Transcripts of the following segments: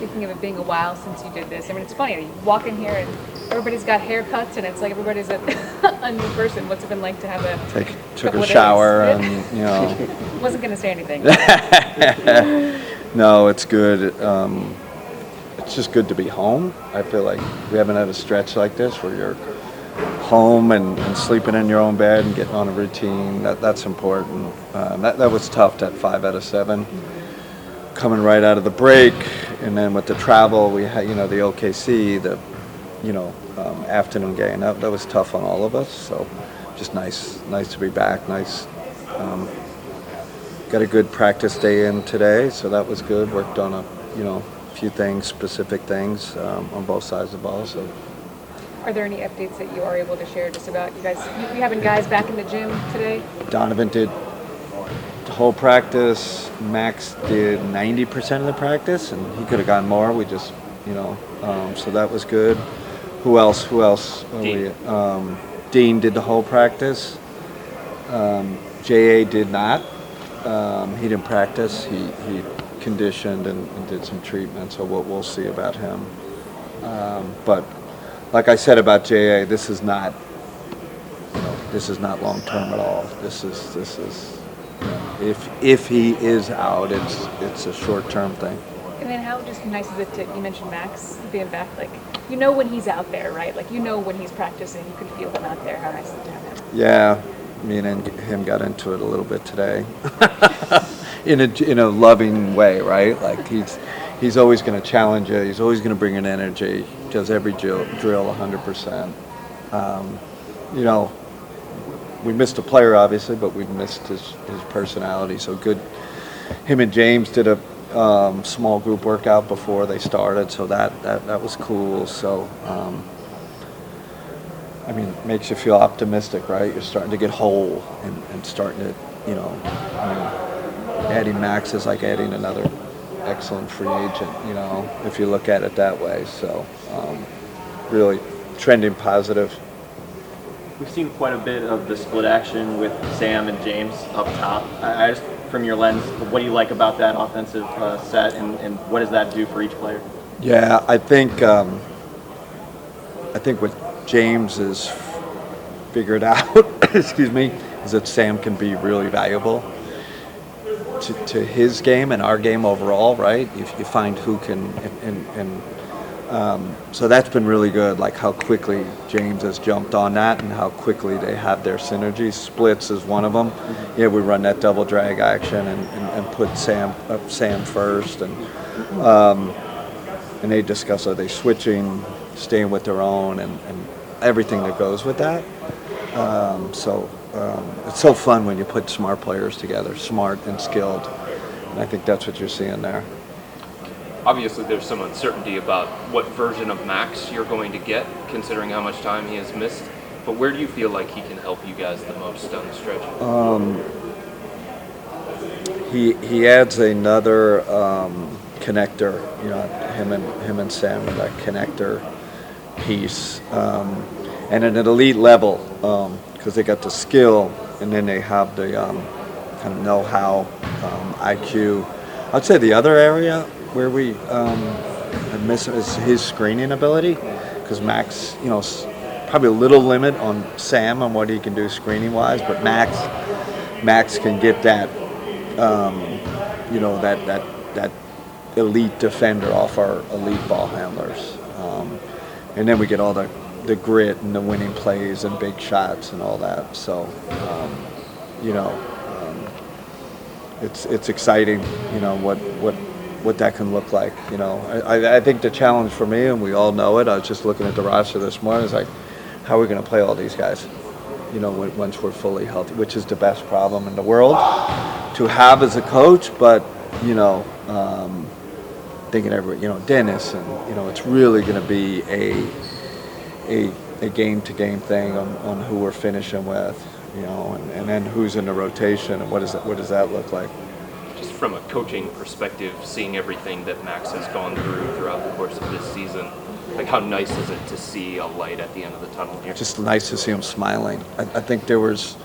speaking of it being a while since you did this, I mean, it's funny. You walk in here and everybody's got haircuts, and it's like everybody's a new person. What's it been like to have Took a shower days? and, you know. Wasn't going to say anything. No, it's good. It's just good to be home. I feel like we haven't had a stretch like this where you're home and sleeping in your own bed and getting on a routine. That's important. That was tough, that 5 out of 7. Coming right out of the break, and then with the travel, we had, the OKC, afternoon game. That was tough on all of us. So just nice to be back. Nice. Got a good practice day in today, so that was good. Worked on a few things, specific things on both sides of the ball. So. Are there any updates that you are able to share just about you guys? You having guys back in the gym today? Donovan did the whole practice. Max did 90% of the practice, and he could have gotten more. We just, so that was good. Who else? Dean did the whole practice. J.A. did not. He didn't practice. He conditioned and did some treatment, so we'll see about him. But like I said about J.A., this is not long term at all. This is if he is out, it's a short term thing. And then how just nice is it you mentioned Max being back, like when he's out there, right? Like when he's practicing, you can feel him out there. How nice is it to have him? Yeah, me and him got into it a little bit today, in a loving way, right? Like he's always going to challenge you. He's always going to bring an energy. He does every drill 100%. We missed a player, obviously, but we missed his personality. So good. Him and James did a small group workout before they started, so that was cool. So, makes you feel optimistic, right? You're starting to get whole and starting to, adding Max is like adding another excellent free agent, if you look at it that way. So, really trending positive. We've seen quite a bit of the split action with Sam and James up top. I just, from your lens, what do you like about that offensive set, and what does that do for each player? Yeah, I think what James has figured out, excuse me, is that Sam can be really valuable to his game and our game overall, right? If you find who can, so that's been really good, like how quickly James has jumped on that and how quickly they have their synergy. Splits is one of them. Mm-hmm. Yeah, we run that double drag action and put Sam first, and they discuss, are they switching, staying with their own, and everything that goes with that. It's so fun when you put smart players together, smart and skilled, and I think that's what you're seeing there. Obviously, there's some uncertainty about what version of Max you're going to get, considering how much time he has missed. But where do you feel like he can help you guys the most down the stretch? He adds another connector. Him and Sam are that connector piece, and at an elite level, because they got the skill, and then they have the kind of know-how, IQ. I'd say the other area where we miss is his screening ability, because Max, probably a little limit on Sam on what he can do screening wise, but Max can get that, that elite defender off our elite ball handlers, and then we get all the grit and the winning plays and big shots and all that. So, it's exciting, what that can look like. I think the challenge for me, and we all know it, I was just looking at the roster this morning, is like, how are we going to play all these guys, once we're fully healthy, which is the best problem in the world to have as a coach. But, thinking Dennis, and, it's really going to be a game-to-game thing on who we're finishing with, and then who's in the rotation, and what does that look like? Just from a coaching perspective, seeing everything that Max has gone throughout the course of this season, like how nice is it to see a light at the end of the tunnel here? Just nice to see him smiling. I think there was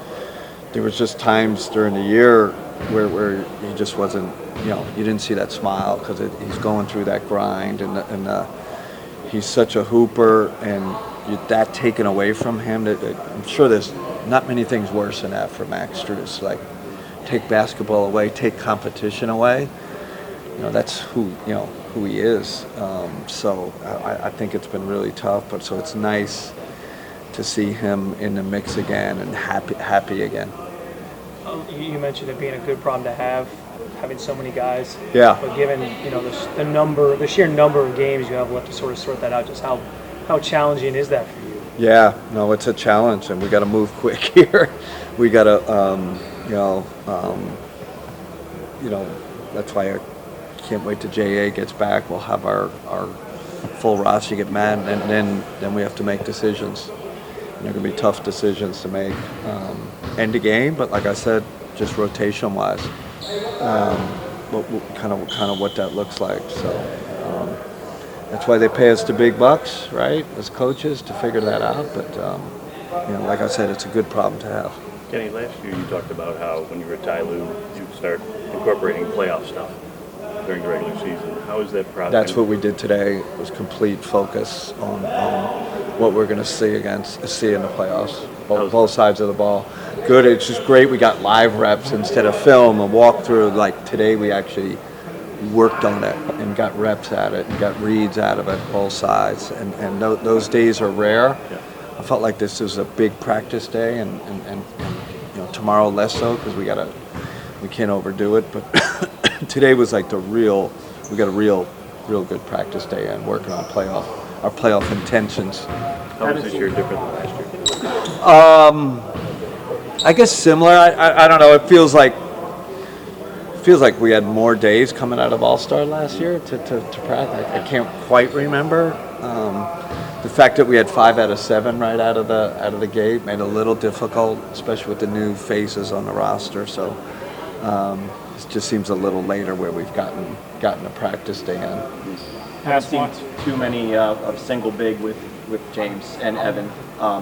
just times during the year where he just wasn't you didn't see that smile because he's going through that grind, and he's such a hooper, and that taken away from him. That I'm sure there's not many things worse than that for Max Strus. Like, take basketball away, take competition away. That's who he is. So I think it's been really tough, but so it's nice to see him in the mix again and happy again. You mentioned it being a good problem to have, having so many guys. Yeah. But given the sheer number of games you have left to sort of sort that out, just how challenging is that for you? Yeah, no, it's a challenge, and we got to move quick here. We got to, that's why I can't wait till JA gets back. We'll have our full roster get mad, and then we have to make decisions. And they're going to be tough decisions to make. End of game, but like I said, just rotation wise, kind of what that looks like. So that's why they pay us the big bucks, right, as coaches, to figure that out. But like I said, it's a good problem to have. Kenny, last year you talked about how when you were at Tyloo, you start incorporating playoff stuff during the regular season. How is that process? That's what we did today. It was complete focus on what we're going to see in the playoffs, both sides of the ball. Good. It's just great. We got live reps instead of film and walkthrough. Like today, we actually worked on it and got reps at it and got reads out of it, both sides. And those days are rare. Yeah. I felt like this was a big practice day, and tomorrow less so because we can't overdo it. But today was like we got a real good practice day and working on our playoff intentions. How is this year different than last year? I guess similar. I don't know. It feels like we had more days coming out of All-Star last year to practice. I can't quite remember. The fact that we had 5 out of 7 right out of the gate made it a little difficult, especially with the new faces on the roster. So it just seems a little later where we've gotten a practice day in. Haven't seen too many of single big with James and Evan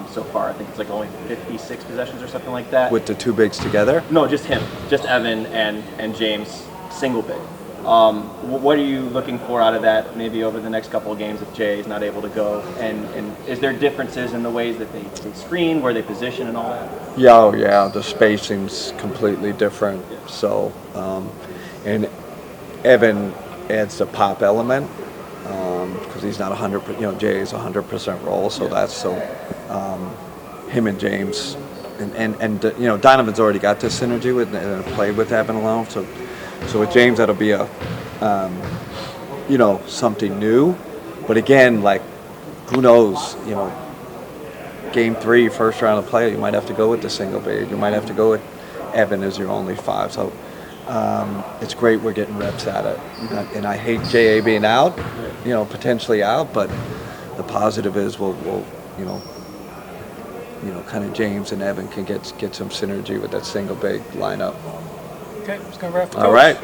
so far. I think it's like only 56 possessions or something like that. With the two bigs together? No, just him, just Evan and James single big. What are you looking for out of that maybe over the next couple of games if Jay is not able to go? And is there differences in the ways that they screen, where they position and all that? Yeah, the spacing's completely different. Yeah. So, and Evan adds the pop element because he's not 100%. Jay is 100% roll, so that's so. Him and James, and Donovan's already got this synergy with and played with Evan alone. So with James, that'll be a something new. But again, like who knows? Game 3, first round of play, you might have to go with the single big. You might have to go with Evan as your only 5. So it's great we're getting reps at it. And I hate JA being out, potentially out. But the positive is we'll kind of James and Evan can get some synergy with that single big lineup. Okay, just gonna wrap. All right.